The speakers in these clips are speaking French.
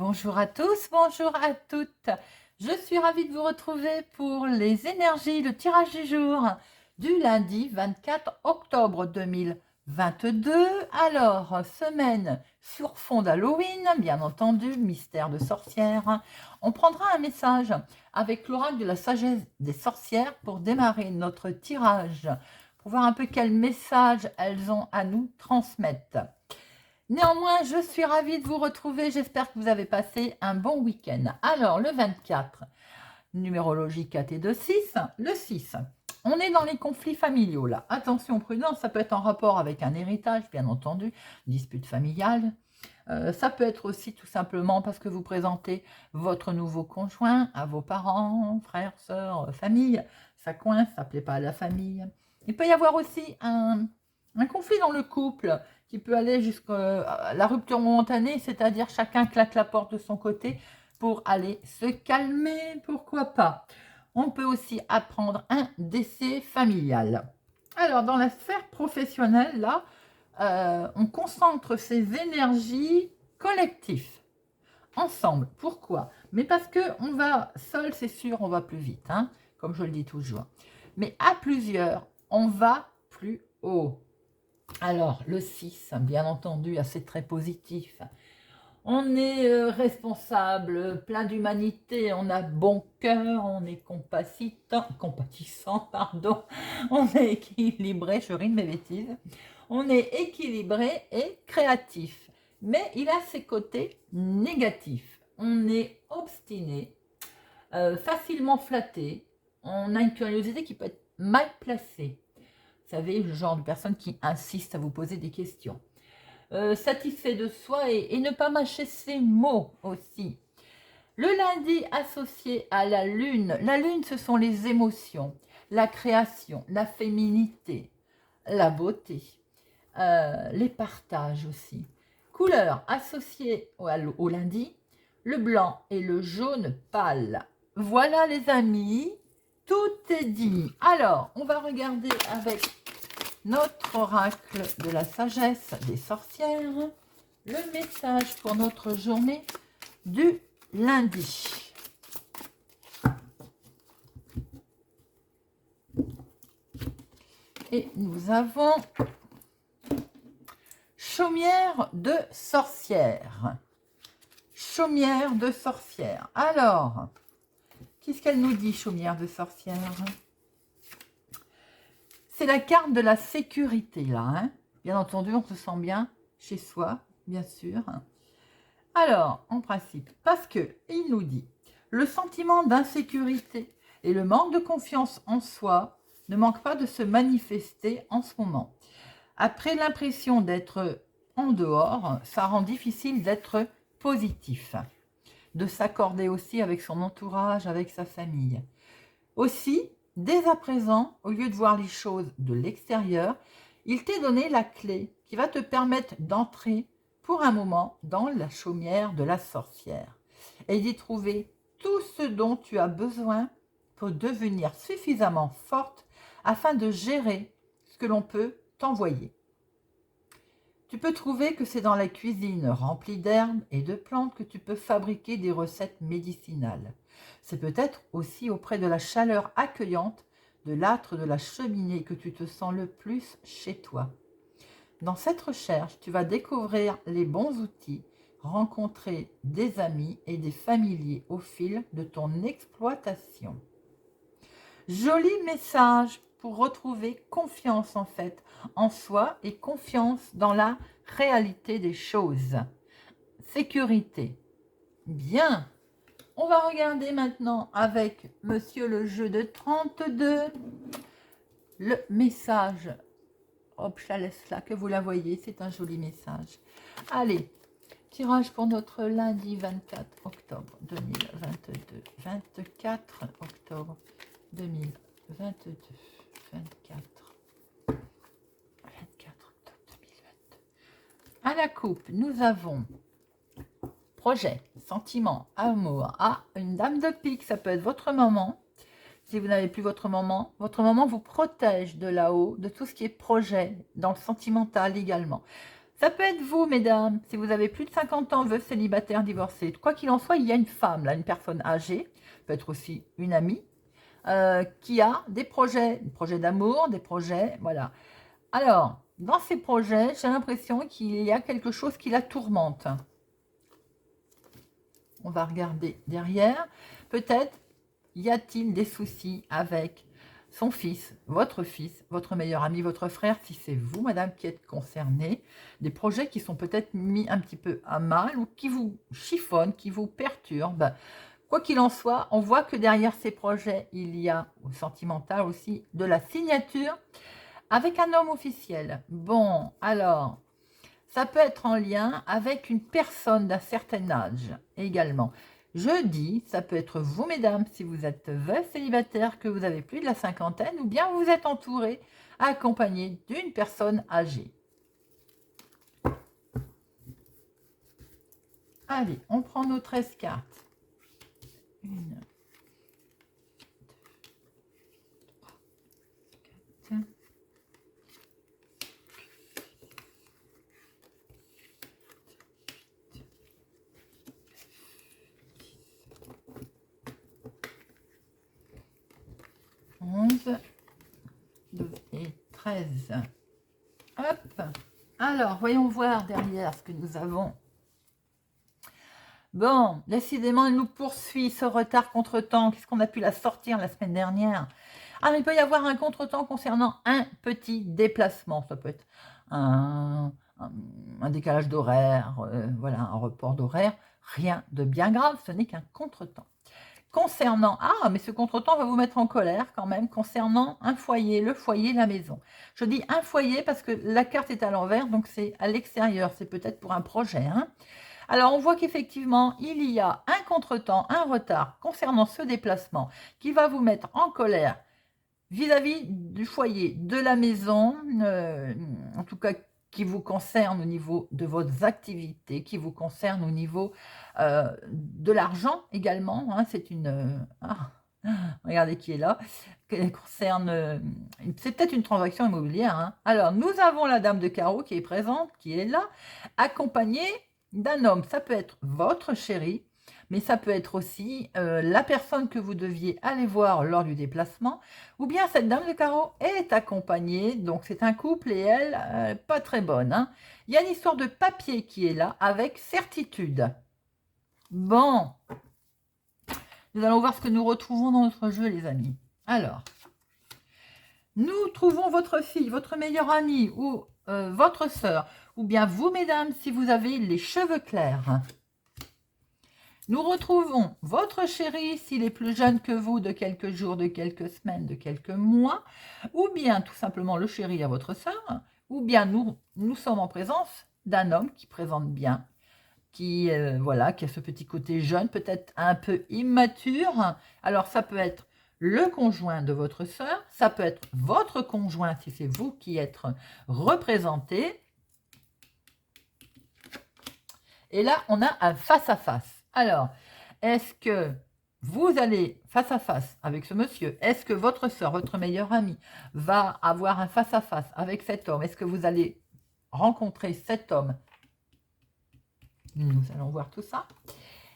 Bonjour à tous, bonjour à toutes. Je suis ravie de vous retrouver pour les énergies, le tirage du jour du lundi 24 octobre 2022. Alors, semaine sur fond d'Halloween, bien entendu, mystère de sorcière. On prendra un message avec l'oracle de la sagesse des sorcières pour démarrer notre tirage, pour voir un peu quel message elles ont à nous transmettre. Néanmoins, je suis ravie de vous retrouver. J'espère que vous avez passé un bon week-end. Alors, le 24, numérologie 4 et 2, 6. Le 6, on est dans les conflits familiaux là. Attention, prudence, ça peut être en rapport avec un héritage, bien entendu, dispute familiale. Ça peut être aussi tout simplement parce que vous présentez votre nouveau conjoint à vos parents, frères, sœurs, famille. Ça coince, ça ne plaît pas à la famille. Il peut y avoir aussi un conflit dans le couple qui peut aller jusqu'à la rupture momentanée, c'est-à-dire chacun claque la porte de son côté pour aller se calmer, pourquoi pas. On peut aussi apprendre un décès familial. Alors, dans la sphère professionnelle, là, on concentre ses énergies collectives, ensemble. Pourquoi? Mais parce qu'on va seul, c'est sûr, on va plus vite, hein, comme je le dis toujours. Mais à plusieurs, on va plus haut. Alors, le 6, bien entendu, c'est très positif. On est responsable, plein d'humanité, on a bon cœur, on est compatissant, pardon, on est équilibré, je ris de mes bêtises, on est équilibré et créatif. Mais il a ses côtés négatifs. On est obstiné, facilement flatté, on a une curiosité qui peut être mal placée. Vous savez, le genre de personne qui insiste à vous poser des questions. Satisfait de soi et ne pas mâcher ses mots aussi. Le lundi associé à la lune ce sont les émotions, la création, la féminité, la beauté, les partages aussi. Couleur associée au lundi, le blanc et le jaune pâle. Voilà les amis, tout est dit. Alors, on va regarder avec notre oracle de la sagesse des sorcières, le message pour notre journée du lundi. Et nous avons chaumière de sorcière. Chaumière de sorcière. Alors, qu'est-ce qu'elle nous dit, chaumière de sorcière? C'est la carte de la sécurité, là. Hein, bien entendu, on se sent bien chez soi, bien sûr. Alors, en principe, parce que il nous dit, le sentiment d'insécurité et le manque de confiance en soi ne manquent pas de se manifester en ce moment. Après l'impression d'être en dehors, ça rend difficile d'être positif, de s'accorder aussi avec son entourage, avec sa famille. Aussi, dès à présent, au lieu de voir les choses de l'extérieur, il t'est donné la clé qui va te permettre d'entrer pour un moment dans la chaumière de la sorcière et d'y trouver tout ce dont tu as besoin pour devenir suffisamment forte afin de gérer ce que l'on peut t'envoyer. Tu peux trouver que c'est dans la cuisine remplie d'herbes et de plantes que tu peux fabriquer des recettes médicinales. C'est peut-être aussi auprès de la chaleur accueillante de l'âtre de la cheminée que tu te sens le plus chez toi. Dans cette recherche, tu vas découvrir les bons outils, rencontrer des amis et des familiers au fil de ton exploitation. Joli message pour retrouver confiance en fait en soi et confiance dans la réalité des choses. Sécurité. Bien. On va regarder maintenant avec Monsieur le jeu de 32 le message. Hop, je la laisse là, que vous la voyez, c'est un joli message. Allez, tirage pour notre lundi 24 octobre 2022. 24 octobre 2022. 24 octobre 2022. À la coupe, nous avons projet, sentiment, amour. Ah, une dame de pique, ça peut être votre maman. Si vous n'avez plus votre maman vous protège de là-haut, de tout ce qui est projet, dans le sentimental également. Ça peut être vous, mesdames, si vous avez plus de 50 ans, veuve, célibataire, divorcé. Quoi qu'il en soit, il y a une femme, là, une personne âgée, peut être aussi une amie, qui a des projets d'amour, des projets, voilà. Alors, dans ces projets, j'ai l'impression qu'il y a quelque chose qui la tourmente. On va regarder derrière. Peut-être y a-t-il des soucis avec son fils, votre meilleur ami, votre frère, si c'est vous, madame, qui êtes concernée, des projets qui sont peut-être mis un petit peu à mal ou qui vous chiffonnent, qui vous perturbent. Quoi qu'il en soit, on voit que derrière ces projets, il y a, au sentimental aussi, de la signature avec un homme officiel. Bon, alors, ça peut être en lien avec une personne d'un certain âge également. Je dis, ça peut être vous, mesdames, si vous êtes veuve célibataire, que vous avez plus de la cinquantaine, ou bien vous êtes entouré, accompagné d'une personne âgée. Allez, on prend nos 13 cartes. 1, 2, 4, 11, 12 et 13. Hop. Alors, voyons voir derrière ce que nous avons. Bon, décidément, elle nous poursuit, ce retard contre-temps. Qu'est-ce qu'on a pu la sortir la semaine dernière? Ah, il peut y avoir un contre-temps concernant un petit déplacement. Ça peut être un décalage d'horaire, voilà, un report d'horaire. Rien de bien grave, ce n'est qu'un contre-temps. Concernant, mais ce contretemps va vous mettre en colère quand même, concernant un foyer, le foyer, la maison. Je dis un foyer parce que la carte est à l'envers, donc c'est à l'extérieur, c'est peut-être pour un projet. Hein. Alors, on voit qu'effectivement, il y a un contretemps, un retard concernant ce déplacement qui va vous mettre en colère vis-à-vis du foyer, de la maison, en tout cas qui vous concerne au niveau de vos activités, qui vous concerne au niveau de l'argent également. Hein, c'est une... regardez qui est là. Qui concerne... c'est peut-être une transaction immobilière. Hein. Alors, nous avons la dame de carreau qui est présente, qui est là, accompagnée d'un homme. Ça peut être votre chéri, mais ça peut être aussi la personne que vous deviez aller voir lors du déplacement, ou bien cette dame de carreau est accompagnée, donc c'est un couple et elle, pas très bonne. Hein. Il y a une histoire de papier qui est là, avec certitude. Bon, nous allons voir ce que nous retrouvons dans notre jeu, les amis. Alors, nous trouvons votre fille, votre meilleure amie, ou votre sœur, ou bien vous, mesdames, si vous avez les cheveux clairs. Nous retrouvons votre chéri s'il est plus jeune que vous de quelques jours, de quelques semaines, de quelques mois, ou bien tout simplement le chéri à votre sœur, ou bien nous sommes en présence d'un homme qui présente bien, qui, voilà, qui a ce petit côté jeune, peut-être un peu immature. Alors ça peut être le conjoint de votre sœur, ça peut être votre conjoint si c'est vous qui êtes représenté. Et là, on a un face-à-face. Alors, est-ce que vous allez face à face avec ce monsieur? Est-ce que votre soeur, votre meilleure amie, va avoir un face à face avec cet homme? Est-ce que vous allez rencontrer cet homme? Nous allons voir tout ça.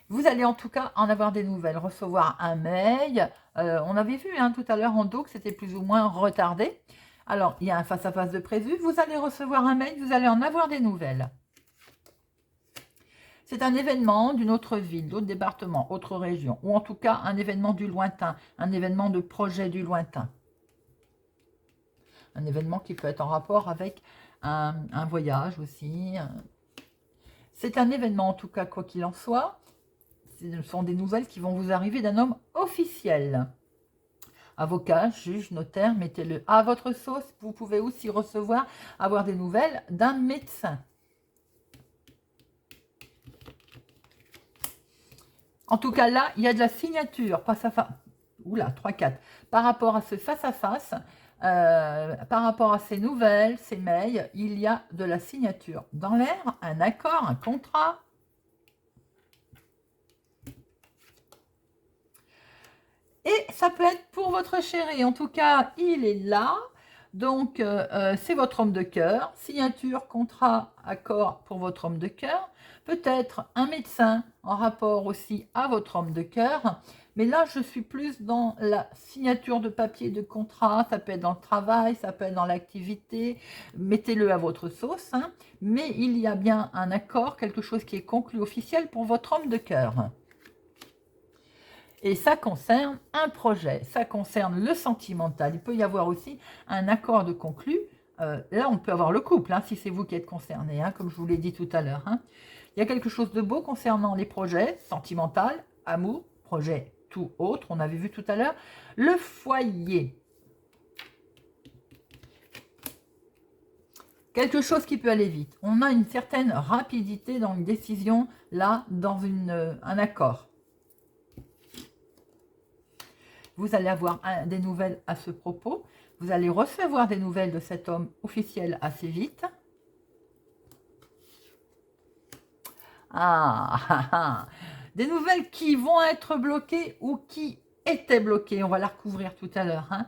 Vous allez en tout cas en avoir des nouvelles, recevoir un mail. On avait vu tout à l'heure en dos que c'était plus ou moins retardé. Alors, il y a un face à face de prévu. Vous allez recevoir un mail, vous allez en avoir des nouvelles. C'est un événement d'une autre ville, d'autres départements, autre région, ou en tout cas un événement du lointain, un événement de projet du lointain. Un événement qui peut être en rapport avec un voyage aussi. C'est un événement en tout cas, quoi qu'il en soit. Ce sont des nouvelles qui vont vous arriver d'un homme officiel. Avocat, juge, notaire, mettez-le à votre sauce. Vous pouvez aussi recevoir, avoir des nouvelles d'un médecin. En tout cas, là, il y a de la signature, pas ça, oula, 3-4, par rapport à ce face-à-face, par rapport à ces nouvelles, ces mails, il y a de la signature. Dans l'air, un accord, un contrat. Et ça peut être pour votre chéri. En tout cas, il est là. Donc, c'est votre homme de cœur. Signature, contrat, accord pour votre homme de cœur. Peut-être un médecin en rapport aussi à votre homme de cœur. Mais là, je suis plus dans la signature de papier de contrat. Ça peut être dans le travail, ça peut être dans l'activité. Mettez-le à votre sauce. Hein. Mais il y a bien un accord, quelque chose qui est conclu officiel pour votre homme de cœur. Et ça concerne un projet, ça concerne le sentimental. Il peut y avoir aussi un accord de conclu. Là, on peut avoir le couple, hein, si c'est vous qui êtes concerné, hein, comme je vous l'ai dit tout à l'heure. Hein. Il y a quelque chose de beau concernant les projets, sentimental, amour, projet, tout autre, on avait vu tout à l'heure. Le foyer. Quelque chose qui peut aller vite. On a une certaine rapidité dans une décision, là, dans un accord. Vous allez avoir des nouvelles à ce propos. Vous allez recevoir des nouvelles de cet homme officiel assez vite. Des nouvelles qui vont être bloquées ou qui étaient bloquées. On va la recouvrir tout à l'heure. Hein.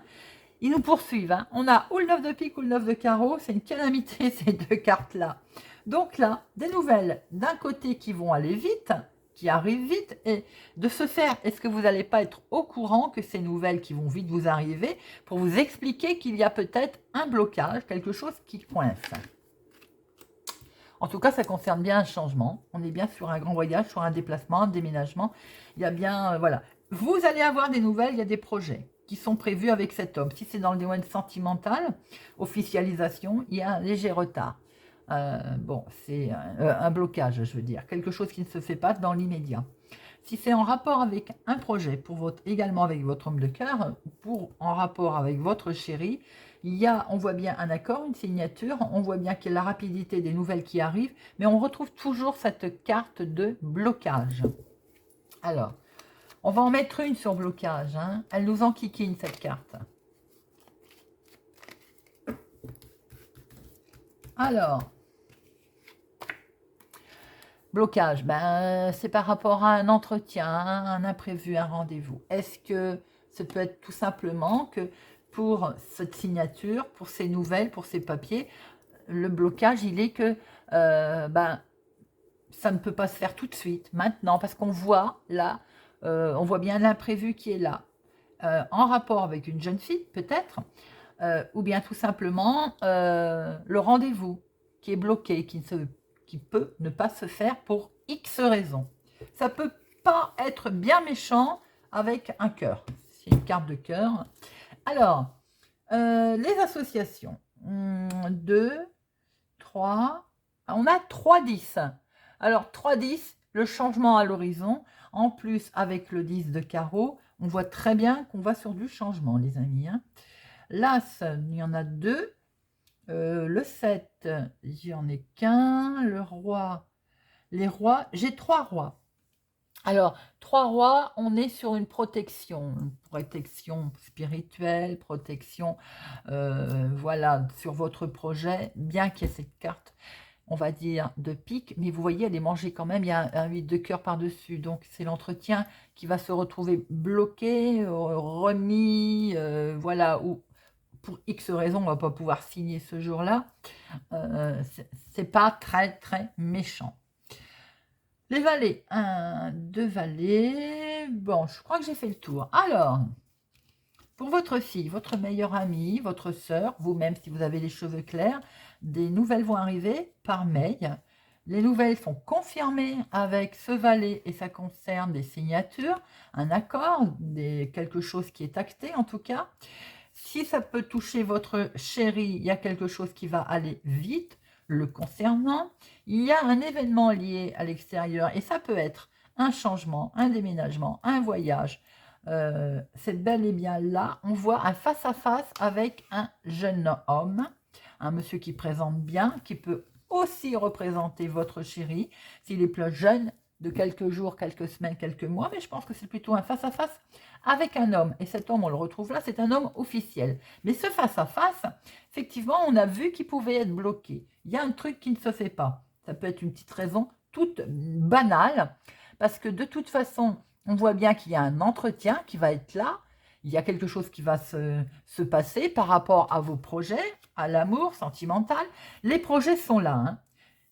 Ils nous poursuivent. Hein. On a ou le 9 de pique ou le 9 de carreau. C'est une calamité ces deux cartes-là. Donc là, des nouvelles d'un côté qui vont aller vite, qui arrivent vite, et de ce faire, est-ce que vous n'allez pas être au courant que ces nouvelles qui vont vite vous arriver pour vous expliquer qu'il y a peut-être un blocage, quelque chose qui coince. En tout cas, ça concerne bien un changement. On est bien sur un grand voyage, sur un déplacement, un déménagement. Il y a bien, voilà. Vous allez avoir des nouvelles, il y a des projets qui sont prévus avec cet homme. Si c'est dans le domaine sentimental, officialisation, il y a un léger retard. Bon, c'est un blocage, je veux dire, quelque chose qui ne se fait pas dans l'immédiat. Si c'est en rapport avec un projet, également avec votre homme de cœur, en rapport avec votre chéri, on voit bien un accord, une signature, on voit bien qu'il y a la rapidité des nouvelles qui arrivent, mais on retrouve toujours cette carte de blocage. Alors, on va en mettre une sur blocage, hein. Elle nous enquiquine cette carte. Alors, blocage, c'est par rapport à un entretien, un imprévu, un rendez-vous. Est-ce que ça peut être tout simplement que pour cette signature, pour ces nouvelles, pour ces papiers, le blocage, il est que ça ne peut pas se faire tout de suite, maintenant, parce qu'on voit là, on voit bien l'imprévu qui est là, en rapport avec une jeune fille peut-être, ou bien tout simplement le rendez-vous qui est bloqué, qui peut ne pas se faire pour X raisons. Ça peut pas être bien méchant avec un cœur. C'est une carte de cœur. Alors, les associations. 2, 3, on a 3-10. Alors, 3-10, le changement à l'horizon. En plus, avec le 10 de carreau, on voit très bien qu'on va sur du changement, les amis. Hein. L'As, il y en a 2. Le 7, j'en ai qu'un. Le roi, les rois, j'ai 3 rois. Alors, 3 rois, on est sur une protection spirituelle, protection, voilà, sur votre projet, bien qu'il y ait cette carte, on va dire, de pique, mais vous voyez, elle est mangée quand même, il y a un 8 de cœur par-dessus, donc c'est l'entretien qui va se retrouver bloqué, remis, voilà, ou pour X raisons, on ne va pas pouvoir signer ce jour-là, c'est pas très, très méchant. Les valets, 1, 2 valets, bon, je crois que j'ai fait le tour. Alors, pour votre fille, votre meilleure amie, votre sœur, vous-même si vous avez les cheveux clairs, des nouvelles vont arriver par mail. Les nouvelles sont confirmées avec ce valet et ça concerne des signatures, un accord, quelque chose qui est acté en tout cas. Si ça peut toucher votre chéri, il y a quelque chose qui va aller vite. Le concernant, il y a un événement lié à l'extérieur et ça peut être un changement, un déménagement, un voyage. C'est bel et bien là, on voit un face-à-face avec un jeune homme, un monsieur qui présente bien, qui peut aussi représenter votre chéri, s'il est plus jeune, de quelques jours, quelques semaines, quelques mois, mais je pense que c'est plutôt un face-à-face avec un homme. Et cet homme, on le retrouve là, c'est un homme officiel. Mais ce face-à-face, effectivement, on a vu qu'il pouvait être bloqué. Il y a un truc qui ne se fait pas. Ça peut être une petite raison toute banale, parce que de toute façon, on voit bien qu'il y a un entretien qui va être là. il y a quelque chose qui va se passer par rapport à vos projets, à l'amour sentimental. Les projets sont là, hein.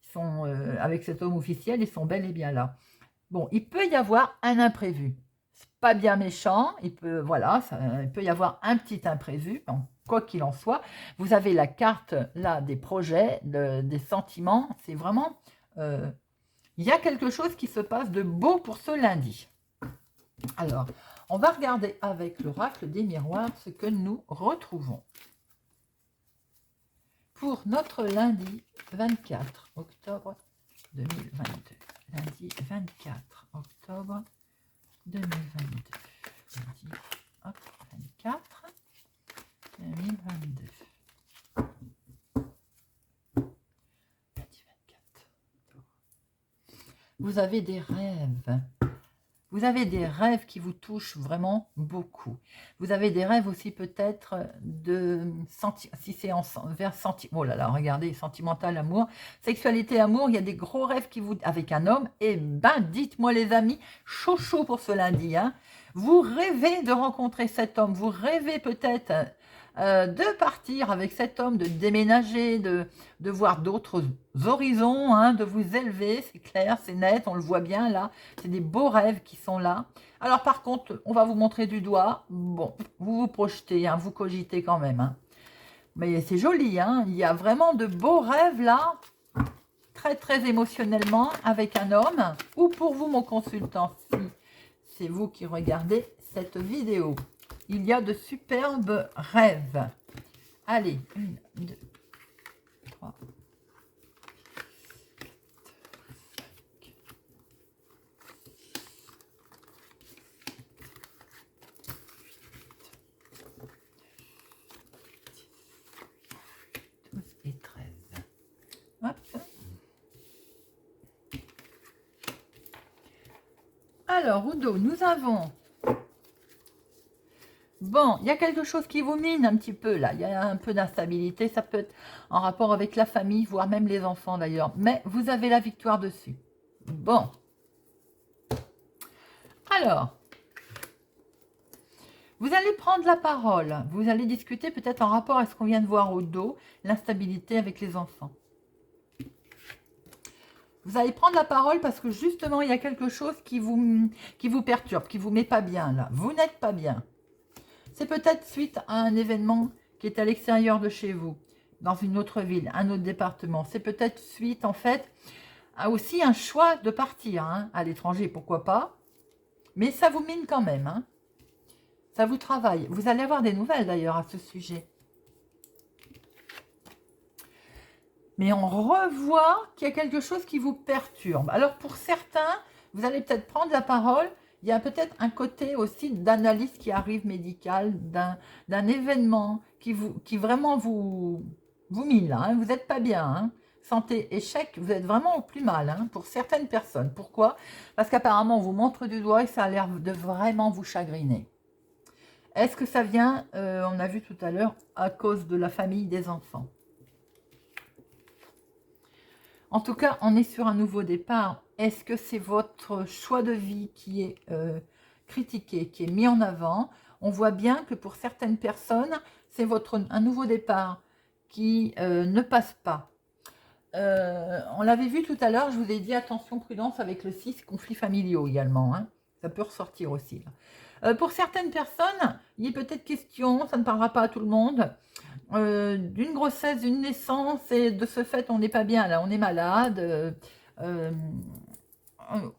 Ils sont, avec cet homme officiel, ils sont bel et bien là. Bon, il peut y avoir un imprévu. C'est pas bien méchant, voilà, il peut y avoir un petit imprévu, donc, quoi qu'il en soit. Vous avez la carte là des projets, des sentiments. C'est vraiment, il y a quelque chose qui se passe de beau pour ce lundi. Alors, on va regarder avec l'oracle des miroirs ce que nous retrouvons. Pour notre lundi 24 octobre 2022. Lundi 24 octobre 2022. Lundi 24 2022. Lundi 24. Vous avez des rêves. Vous avez des rêves qui vous touchent vraiment beaucoup. Vous avez des rêves aussi peut-être de si c'est vers oh là là, regardez, sentimental, amour, sexualité, amour, il y a des gros rêves qui vous avec un homme. Et ben, dites-moi les amis, chaud chaud pour ce lundi, hein. Vous rêvez de rencontrer cet homme, vous rêvez peut-être de partir avec cet homme, de déménager, de voir d'autres horizons, hein, de vous élever, c'est clair, c'est net, on le voit bien là, c'est des beaux rêves qui sont là. Alors par contre, on va vous montrer du doigt, bon, vous vous projetez, hein, vous cogitez quand même, hein. Mais c'est joli, hein, il y a vraiment de beaux rêves là, très très émotionnellement avec un homme, ou pour vous mon consultant, si c'est vous qui regardez cette vidéo. Il y a de superbes rêves. Allez, 1, 2, 3, 12 et 13. Hop. Alors, Udo, nous avons... Bon, il y a quelque chose qui vous mine un petit peu là, il y a un peu d'instabilité, ça peut être en rapport avec la famille, voire même les enfants d'ailleurs, mais vous avez la victoire dessus. Bon. Alors, vous allez prendre la parole, vous allez discuter peut-être en rapport à ce qu'on vient de voir au dos, l'instabilité avec les enfants. Vous allez prendre la parole parce que justement, il y a quelque chose qui vous perturbe, qui vous met pas bien là. Vous n'êtes pas bien. C'est peut-être suite à un événement qui est à l'extérieur de chez vous, dans une autre ville, un autre département. C'est peut-être suite, en fait, à aussi un choix de partir, hein, à l'étranger, pourquoi pas. Mais ça vous mine quand même, hein. Ça vous travaille. Vous allez avoir des nouvelles, d'ailleurs, à ce sujet. Mais on revoit qu'il y a quelque chose qui vous perturbe. Alors, pour certains, vous allez peut-être prendre la parole. Il y a peut-être un côté aussi d'analyse qui arrive médicale, d'un événement qui vraiment vous mine là, hein. Vous n'êtes pas bien, hein. Santé, échec, vous êtes vraiment au plus mal, hein, pour certaines personnes. Pourquoi? Parce qu'apparemment, on vous montre du doigt et ça a l'air de vraiment vous chagriner. Est-ce que ça vient, on a vu tout à l'heure, à cause de la famille des enfants? En tout cas, on est sur un nouveau départ. Est-ce que c'est votre choix de vie qui est critiqué, qui est mis en avant? On voit bien que pour certaines personnes, c'est un nouveau départ qui ne passe pas. On l'avait vu tout à l'heure, je vous ai dit attention, prudence avec le 6, conflits familiaux également, hein. Ça peut ressortir aussi. Pour certaines personnes, il est peut-être question, ça ne parlera pas à tout le monde, d'une grossesse, d'une naissance, et de ce fait, on n'est pas bien, là, on est malade,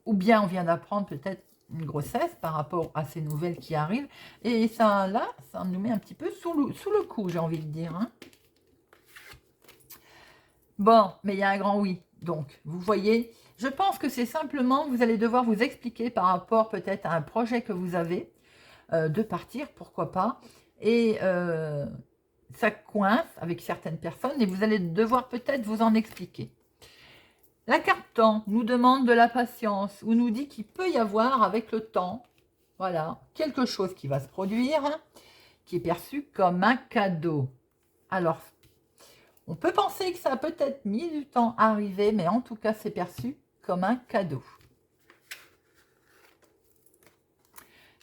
ou bien on vient d'apprendre peut-être une grossesse par rapport à ces nouvelles qui arrivent, et ça, là, ça nous met un petit peu sous le coup, j'ai envie de dire, hein. Bon, mais il y a un grand oui, donc, vous voyez, je pense que c'est simplement, vous allez devoir vous expliquer par rapport peut-être à un projet que vous avez, de partir, pourquoi pas, et ça coince avec certaines personnes et vous allez devoir peut-être vous en expliquer. La carte temps nous demande de la patience ou nous dit qu'il peut y avoir avec le temps, voilà, quelque chose qui va se produire, hein, qui est perçu comme un cadeau. Alors, on peut penser que ça a peut-être mis du temps à arriver, mais en tout cas, c'est perçu comme un cadeau.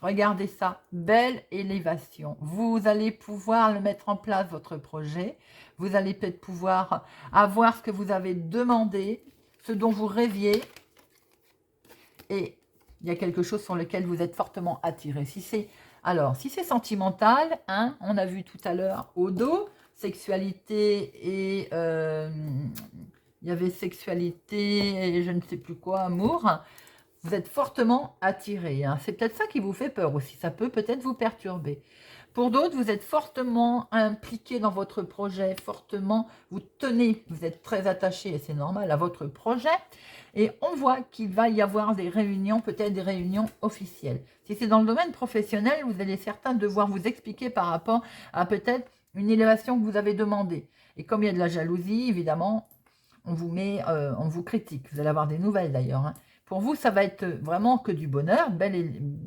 Regardez ça, belle élévation. Vous allez pouvoir le mettre en place, votre projet. Vous allez peut-être pouvoir avoir ce que vous avez demandé, ce dont vous rêviez. Et il y a quelque chose sur lequel vous êtes fortement attiré. Si c'est sentimental, hein, on a vu tout à l'heure au dos, sexualité et il y avait sexualité et je ne sais plus quoi, amour. Vous êtes fortement attiré. Hein. C'est peut-être ça qui vous fait peur aussi. Ça peut peut-être vous perturber. Pour d'autres, vous êtes fortement impliqué dans votre projet, fortement, vous tenez, vous êtes très attaché, et c'est normal, à votre projet. Et on voit qu'il va y avoir des réunions, peut-être des réunions officielles. Si c'est dans le domaine professionnel, vous allez certains devoir vous expliquer par rapport à peut-être une élévation que vous avez demandée. Et comme il y a de la jalousie, évidemment, on vous critique. Vous allez avoir des nouvelles d'ailleurs. Hein. Pour vous, ça va être vraiment que du bonheur.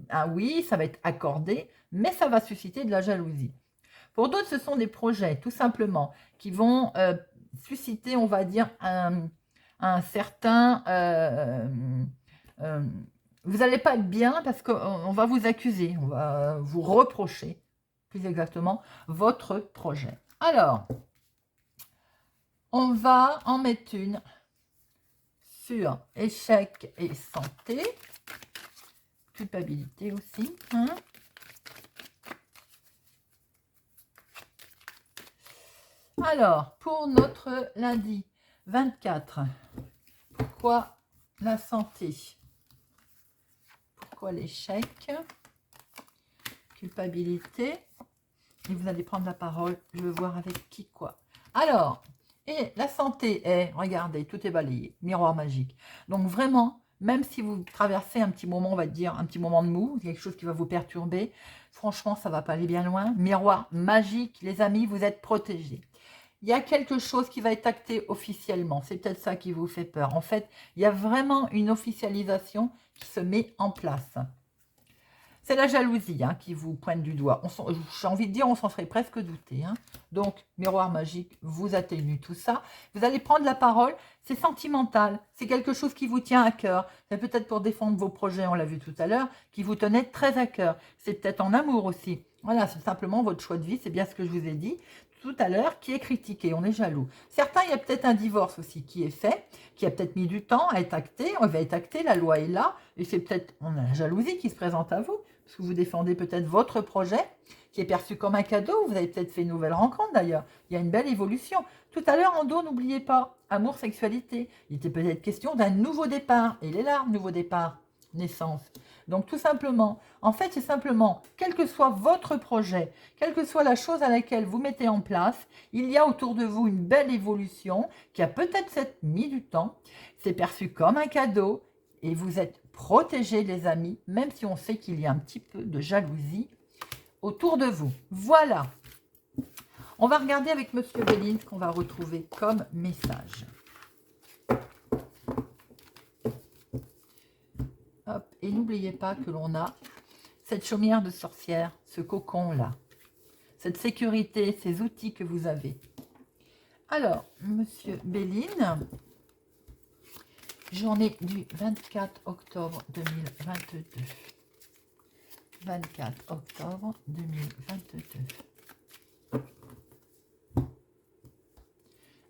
Ah oui, ça va être accordé, mais ça va susciter de la jalousie. Pour d'autres, ce sont des projets, tout simplement, qui vont susciter, on va dire, un certain... vous n'allez pas être bien parce qu'on va vous accuser, on va vous reprocher, plus exactement, votre projet. Alors, on va en mettre une sur échec et santé, culpabilité aussi. Hein. Alors, pour notre lundi 24, pourquoi la santé? Pourquoi l'échec? Culpabilité. Et vous allez prendre la parole, je veux voir avec qui quoi. Alors, et la santé est, regardez, tout est balayé, miroir magique. Donc vraiment, même si vous traversez un petit moment, on va dire, un petit moment de mou, quelque chose qui va vous perturber, franchement, ça ne va pas aller bien loin. Miroir magique, les amis, vous êtes protégés. Il y a quelque chose qui va être acté officiellement. C'est peut-être ça qui vous fait peur. En fait, il y a vraiment une officialisation qui se met en place. C'est la jalousie hein, qui vous pointe du doigt. J'ai envie de dire, on s'en serait presque douté. Hein. Donc, miroir magique, vous atténue tout ça. Vous allez prendre la parole. C'est sentimental. C'est quelque chose qui vous tient à cœur. C'est peut-être pour défendre vos projets, on l'a vu tout à l'heure, qui vous tenaient très à cœur. C'est peut-être en amour aussi. Voilà, c'est simplement votre choix de vie. C'est bien ce que je vous ai dit tout à l'heure, qui est critiqué. On est jaloux. Certains, il y a peut-être un divorce aussi qui est fait, qui a peut-être mis du temps à être acté. On va être acté, la loi est là. Et c'est peut-être la jalousie qui se présente à vous. Parce que vous défendez peut-être votre projet qui est perçu comme un cadeau. Vous avez peut-être fait une nouvelle rencontre d'ailleurs. Il y a une belle évolution. Tout à l'heure, en dos, n'oubliez pas, amour, sexualité. Il était peut-être question d'un nouveau départ. Et il est là, nouveau départ, naissance. Donc tout simplement, en fait, c'est simplement, quel que soit votre projet, quelle que soit la chose à laquelle vous mettez en place, il y a autour de vous une belle évolution qui a peut-être mis du temps. C'est perçu comme un cadeau et vous êtes protégez les amis, même si on sait qu'il y a un petit peu de jalousie autour de vous. Voilà. On va regarder avec Monsieur Béline ce qu'on va retrouver comme message. Hop, et n'oubliez pas que l'on a cette chaumière de sorcière, ce cocon-là, cette sécurité, ces outils que vous avez. Alors, Monsieur Béline, journée du 24 octobre 2022. 24 octobre 2022.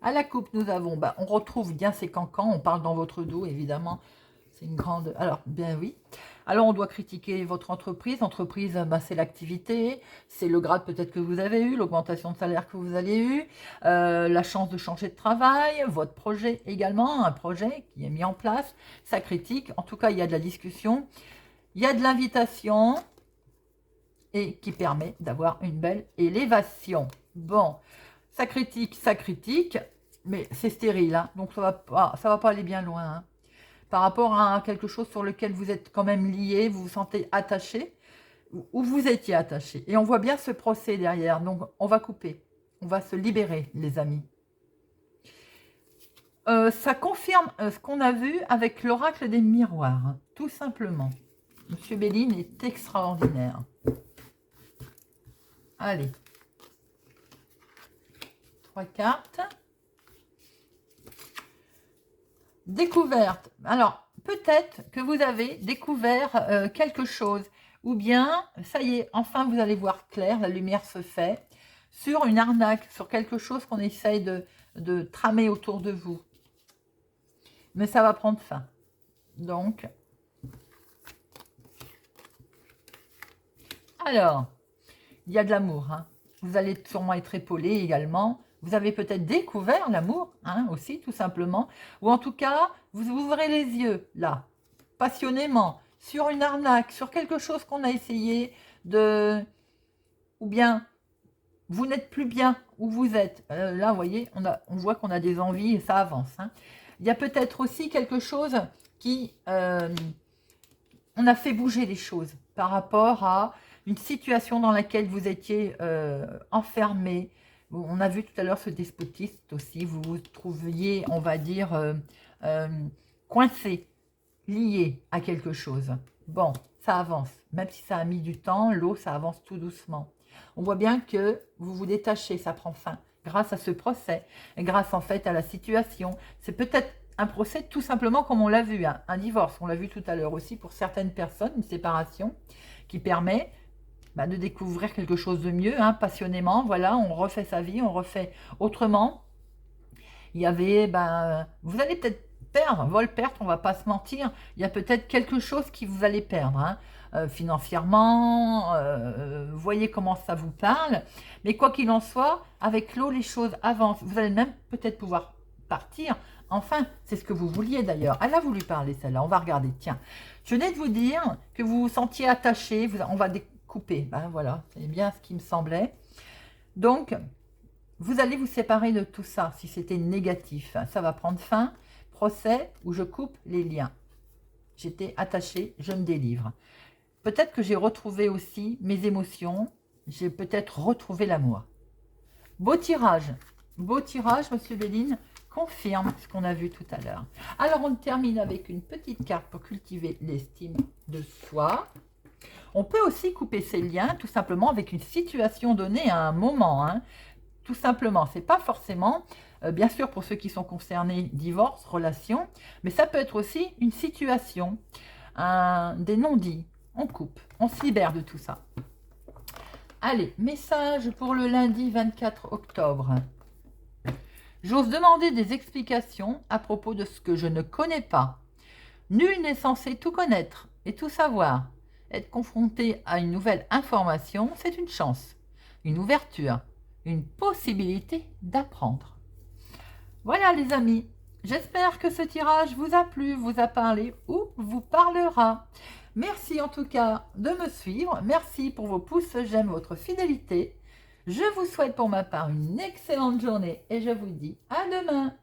À la coupe, nous avons, on retrouve bien ces cancans, on parle dans votre dos, évidemment. C'est une grande... Alors, bien oui. Alors, on doit critiquer votre entreprise. Entreprise, c'est l'activité, c'est le grade peut-être que vous avez eu, l'augmentation de salaire que vous avez eu, la chance de changer de travail, votre projet également, un projet qui est mis en place. Ça critique. En tout cas, il y a de la discussion. Il y a de l'invitation et qui permet d'avoir une belle élévation. Bon, ça critique, mais c'est stérile. Hein, donc, ça va pas aller bien loin. Hein. Par rapport à quelque chose sur lequel vous êtes quand même lié, vous vous sentez attaché, ou vous étiez attaché. Et on voit bien ce procès derrière, donc on va couper, on va se libérer, les amis. Ça confirme ce qu'on a vu avec l'oracle des miroirs, hein, tout simplement. Monsieur Béline est extraordinaire. Allez. 3 cartes. Découverte. Alors, peut-être que vous avez découvert quelque chose ou bien, ça y est, enfin vous allez voir clair, la lumière se fait sur une arnaque, sur quelque chose qu'on essaye de tramer autour de vous. Mais ça va prendre fin. Donc, alors, il y a de l'amour. Hein. Vous allez sûrement être épaulé également. Vous avez peut-être découvert l'amour hein, aussi, tout simplement. Ou en tout cas, vous ouvrez les yeux, là, passionnément, sur une arnaque, sur quelque chose qu'on a essayé de... Ou bien, vous n'êtes plus bien où vous êtes. Là, vous voyez, on voit qu'on a des envies et ça avance. Hein. Il y a peut-être aussi quelque chose qui... on a fait bouger les choses par rapport à une situation dans laquelle vous étiez enfermé. On a vu tout à l'heure ce despotisme aussi. Vous vous trouviez, on va dire, coincé, lié à quelque chose. Bon, ça avance. Même si ça a mis du temps, l'eau, ça avance tout doucement. On voit bien que vous vous détachez, ça prend fin. Grâce à ce procès, et grâce en fait à la situation. C'est peut-être un procès tout simplement comme on l'a vu, hein, un divorce. On l'a vu tout à l'heure aussi pour certaines personnes, une séparation qui permet de découvrir quelque chose de mieux, hein, passionnément. Voilà, on refait sa vie, on refait autrement. Il y avait, vous allez peut-être perdre, vol-perte, on va pas se mentir. Il y a peut-être quelque chose qui vous allez perdre, hein, financièrement, voyez comment ça vous parle. Mais quoi qu'il en soit, avec l'eau, les choses avancent. Vous allez même peut-être pouvoir partir. Enfin, c'est ce que vous vouliez d'ailleurs. Elle a voulu parler celle-là, on va regarder. Tiens, je venais de vous dire que vous vous sentiez attaché, on va découper. Voilà, c'est bien ce qui me semblait. Donc, vous allez vous séparer de tout ça, si c'était négatif. Ça va prendre fin. Procès où je coupe les liens. J'étais attachée, je me délivre. Peut-être que j'ai retrouvé aussi mes émotions. J'ai peut-être retrouvé l'amour. Beau tirage, Monsieur Béline. Confirme ce qu'on a vu tout à l'heure. Alors, on termine avec une petite carte pour cultiver l'estime de soi. On peut aussi couper ces liens tout simplement avec une situation donnée à un moment. Hein. Tout simplement, c'est pas forcément, bien sûr pour ceux qui sont concernés, divorce, relation, mais ça peut être aussi une situation, des non-dits. On coupe, on se libère de tout ça. Allez, message pour le lundi 24 octobre. J'ose demander des explications à propos de ce que je ne connais pas. Nul n'est censé tout connaître et tout savoir. Être confronté à une nouvelle information, c'est une chance, une ouverture, une possibilité d'apprendre. Voilà les amis, j'espère que ce tirage vous a plu, vous a parlé ou vous parlera. Merci en tout cas de me suivre, merci pour vos pouces, j'aime votre fidélité. Je vous souhaite pour ma part une excellente journée et je vous dis à demain.